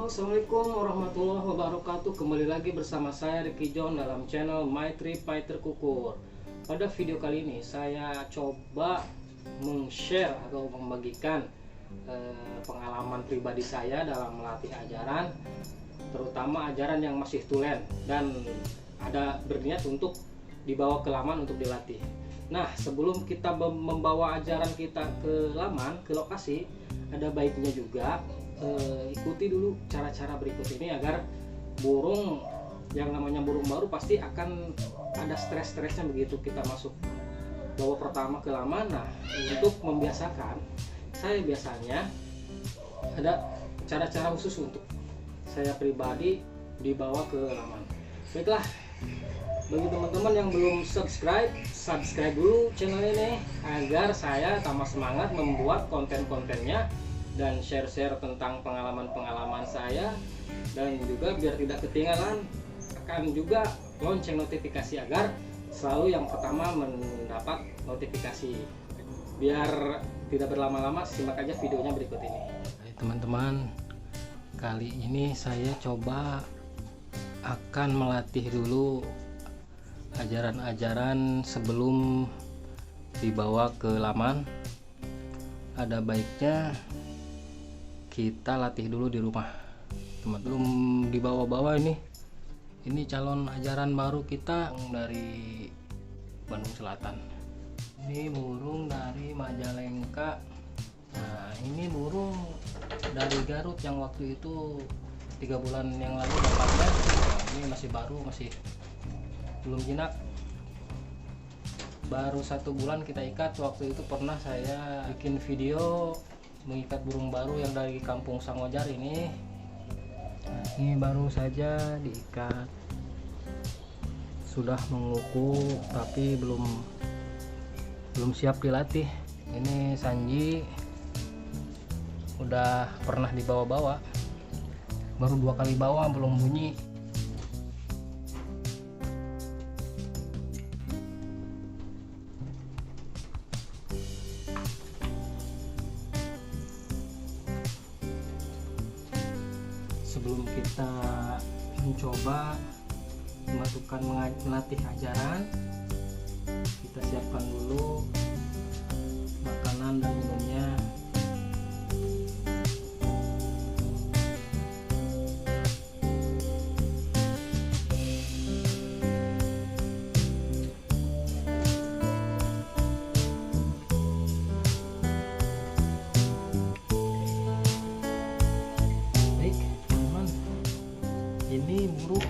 Halo, assalamualaikum warahmatullahi wabarakatuh. Kembali lagi bersama saya Ricky John dalam channel My Trip Fighter Kukur. Pada video kali ini saya coba meng-share atau membagikan pengalaman pribadi saya dalam melatih ajaran, terutama ajaran yang masih tulen dan ada berniat untuk dibawa ke laman untuk dilatih. Nah, sebelum kita membawa ajaran kita ke laman, ke lokasi, ada baiknya juga ikuti dulu cara-cara berikut ini agar burung yang namanya burung baru pasti akan ada stres-stresnya begitu kita masuk bawa pertama ke laman. Nah, untuk membiasakan, saya biasanya ada cara-cara khusus untuk saya pribadi dibawa ke laman. Baiklah, bagi teman-teman yang belum subscribe dulu channel ini agar saya tambah semangat membuat konten-kontennya dan share-share tentang pengalaman-pengalaman saya, dan juga biar tidak ketinggalan akan juga lonceng notifikasi agar selalu yang pertama mendapat notifikasi. Biar tidak berlama-lama, simak aja videonya berikut ini. Teman-teman, kali ini saya coba akan melatih dulu ajaran-ajaran sebelum dibawa ke laman. Ada baiknya kita latih dulu di rumah, teman. Belum dibawa-bawa ini calon ajaran baru kita dari Bandung Selatan. Ini burung dari Majalengka. Nah, ini burung dari Garut yang waktu itu 3 bulan yang lalu dapatnya. Nah, ini masih baru, masih belum jinak, baru 1 bulan kita ikat. Waktu itu pernah saya bikin video mengikat burung baru yang dari kampung Sangojar ini. Nah, ini baru saja diikat, sudah menguku tapi belum siap dilatih. Ini Sanji udah pernah dibawa-bawa, baru 2 kali bawa belum bunyi. Sebelum kita mencoba memasukkan melatih ajaran, kita siapkan dulu makanan dan minumnya. Ini burung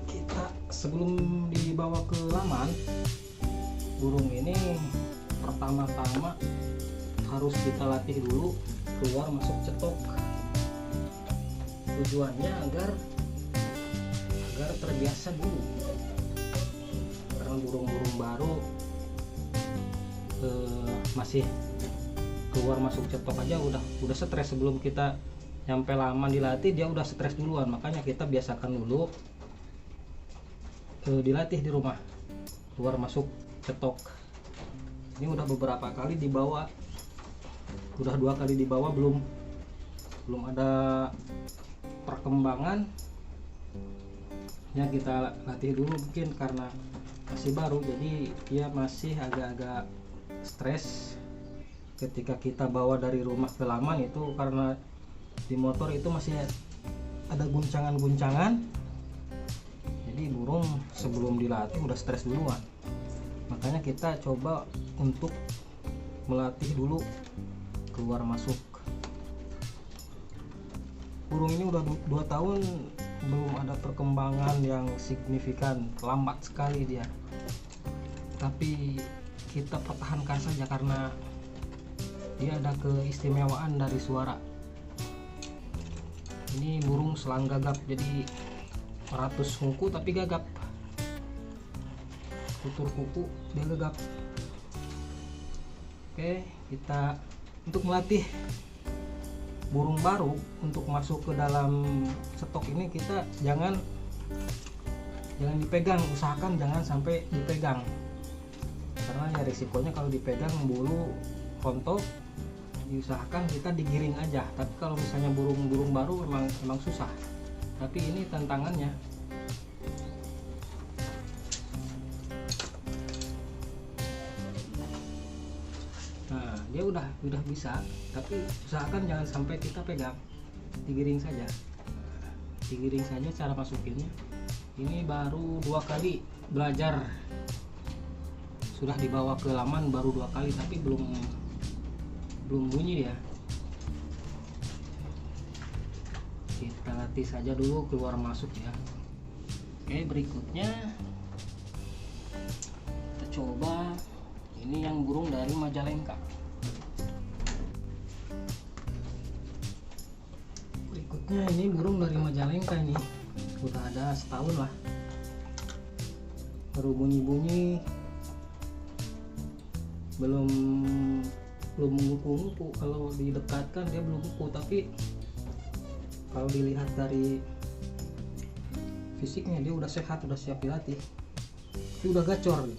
kita sebelum dibawa ke laman, burung ini pertama-tama harus kita latih dulu keluar masuk cetok. Tujuannya agar terbiasa dulu, karena burung-burung baru masih keluar masuk cetok aja udah stres. Sebelum kita nyampe laman dilatih dia udah stres duluan. Makanya kita biasakan dulu dilatih di rumah keluar masuk cetok. Ini udah beberapa kali dibawa, udah 2 kali dibawa, belum ada perkembangan ya. Kita latih dulu, mungkin karena masih baru jadi dia masih agak-agak stres ketika kita bawa dari rumah ke laman. Itu karena di motor itu masih ada guncangan-guncangan, jadi burung sebelum dilatih udah stres duluan. Makanya kita coba untuk melatih dulu keluar masuk. Burung ini udah 2 tahun belum ada perkembangan yang signifikan, lambat sekali dia, tapi kita pertahankan saja karena dia ada keistimewaan dari suara. Ini burung selang gagap, jadi 100 kuku tapi gagap, tutur kuku dia gagap. Oke, kita untuk melatih burung baru untuk masuk ke dalam stok ini, kita jangan dipegang, usahakan jangan sampai dipegang, karena ya risikonya kalau dipegang bulu rontok diusahakan kita digiring aja. Tapi kalau misalnya burung-burung baru memang susah, tapi ini tantangannya. Nah, dia udah bisa, tapi usahakan jangan sampai kita pegang, digiring saja. Digiring saja cara masukinnya. Ini baru 2 kali belajar, sudah dibawa ke laman baru 2 kali, tapi belum bunyi dia. Kita latih saja dulu keluar masuk ya. Oke, berikutnya kita coba ini yang burung dari Majalengka. Berikutnya ini burung dari Majalengka, ini udah ada setahun lah, baru bunyi-bunyi, belum menguku-nguku. Kalau didekatkan dia belum nguku, tapi kalau dilihat dari fisiknya dia udah sehat, udah siap dilatih. Tapi udah gacor,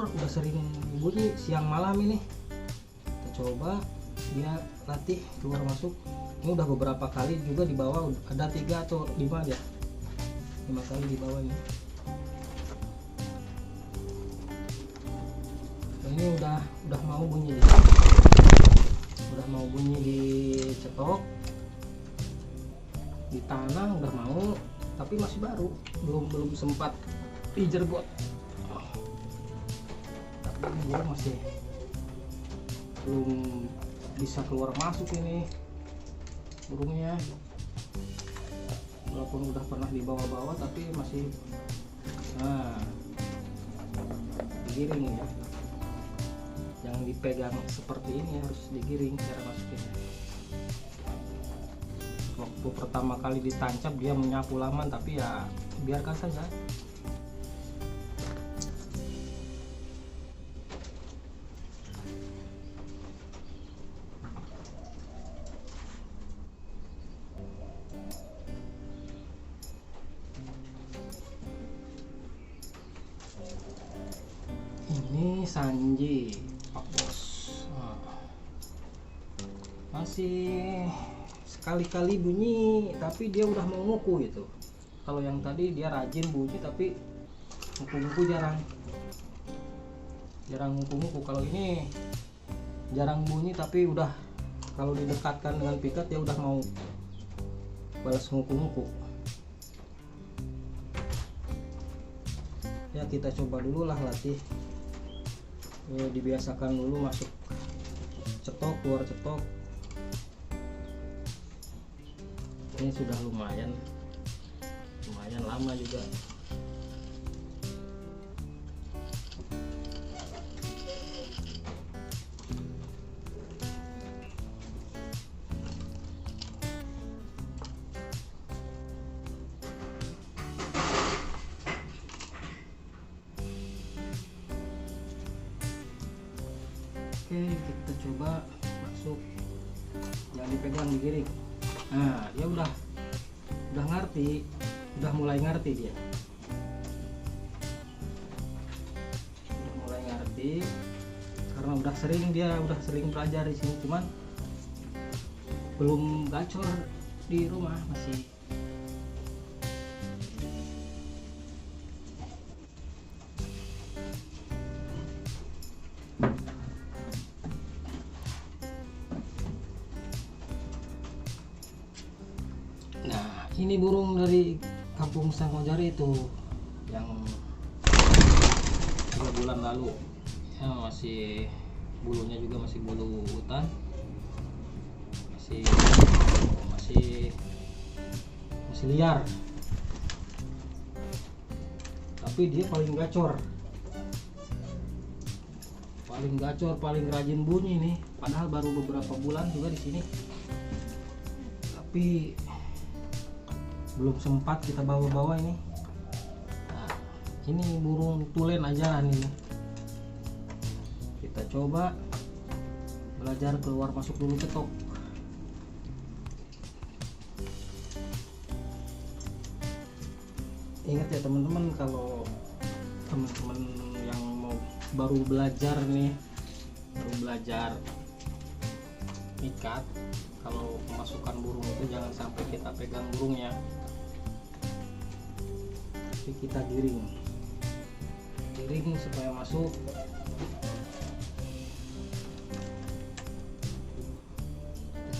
udah sering bunyi siang malam. Ini kita coba dia latih keluar masuk. Ini udah beberapa kali juga dibawa, ada 3 atau 5 ya, 5 kali dibawa ini. Ini udah mau bunyi, udah mau bunyi di cetok, di tanah udah mau, tapi masih baru, belum sempat dijerbot. Tapi dia masih belum bisa keluar masuk ini burungnya, walaupun udah pernah dibawa-bawa tapi masih. Nah, digiring ya, jangan dipegang seperti ini, harus digiring cara masukinnya. Waktu pertama kali ditancap dia menyapu laman, tapi ya biarkan saja. Ini Sanji Pak Bos. Nah, masih sekali-kali bunyi, tapi dia udah mau nguku gitu. Kalau yang tadi dia rajin bunyi, tapi nguku-nguku jarang nguku-nguku. Kalau ini jarang bunyi, tapi udah kalau didekatkan dengan pikat dia udah mau balas nguku-nguku. Ya, kita coba dulu lah latih. Ya, dibiasakan dulu masuk cetok, keluar cetok. Ini sudah lumayan lama juga. Oke, kita coba masuk, jangan dipegang, digiring. Nah, dia udah ngerti, udah mulai ngerti dia. Udah mulai ngerti karena udah sering belajar di sini, cuman belum gacor di rumah masih. Nah, ini burung dari Kampung Sanggojari itu yang 3 bulan lalu ya, masih bulunya juga masih bulu hutan, masih liar, tapi dia paling gacor, paling rajin bunyi nih. Padahal baru beberapa bulan juga di sini, tapi belum sempat kita bawa-bawa ini. Nah, ini burung tulen ajaran ini. Kita coba belajar keluar masuk dulu cetok. Ingat ya teman-teman, kalau teman-teman yang mau baru belajar nih belajar ikat, kalau memasukkan burung itu jangan sampai kita pegang burungnya, tapi kita giring supaya masuk.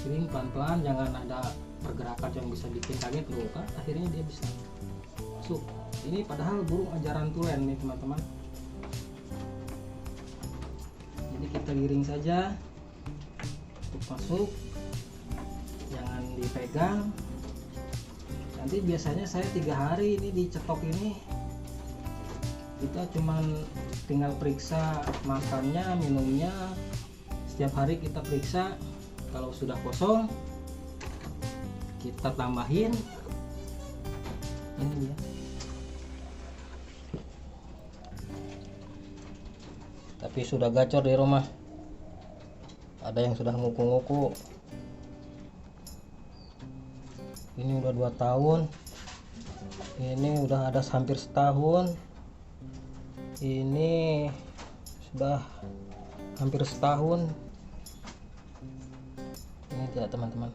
Giring pelan-pelan, jangan ada pergerakan yang bisa bikin kaget loh kan, akhirnya dia bisa masuk. Ini padahal burung ajaran tulen nih teman-teman, jadi kita giring saja untuk masuk, jangan dipegang. Nanti biasanya saya 3 hari ini dicetok ini, kita cuman tinggal periksa makannya, minumnya, setiap hari kita periksa. Kalau sudah kosong kita tambahin. Ini dia. Tapi sudah gacor di rumah, ada yang sudah nguku-nguku. Ini udah 2 tahun, ini udah ada hampir setahun, ini sudah hampir setahun. Ini dia teman-teman.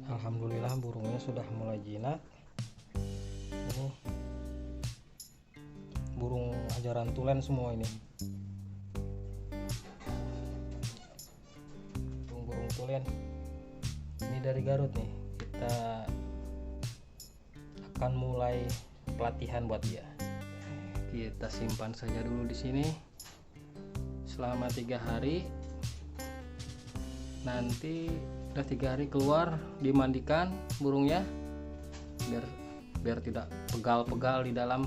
Alhamdulillah burungnya sudah mulai jinak. Ini burung ajaran tulen semua ini. Burung tulen. Ini dari Garut nih. Kita akan mulai pelatihan buat dia. Kita simpan saja dulu di sini selama 3 hari. Nanti udah 3 hari keluar, dimandikan burungnya biar tidak pegal-pegal di dalam.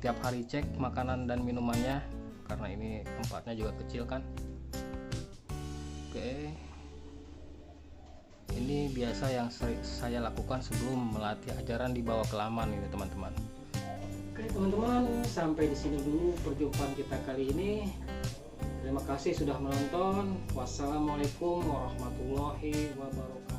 Tiap hari cek makanan dan minumannya, karena ini tempatnya juga kecil kan. Oke, ini biasa yang saya lakukan sebelum melatih ajaran di bawah kelaman ini teman-teman. Oke teman-teman, sampai di sini dulu perjumpaan kita kali ini. Terima kasih sudah menonton. Wassalamualaikum warahmatullahi wabarakatuh.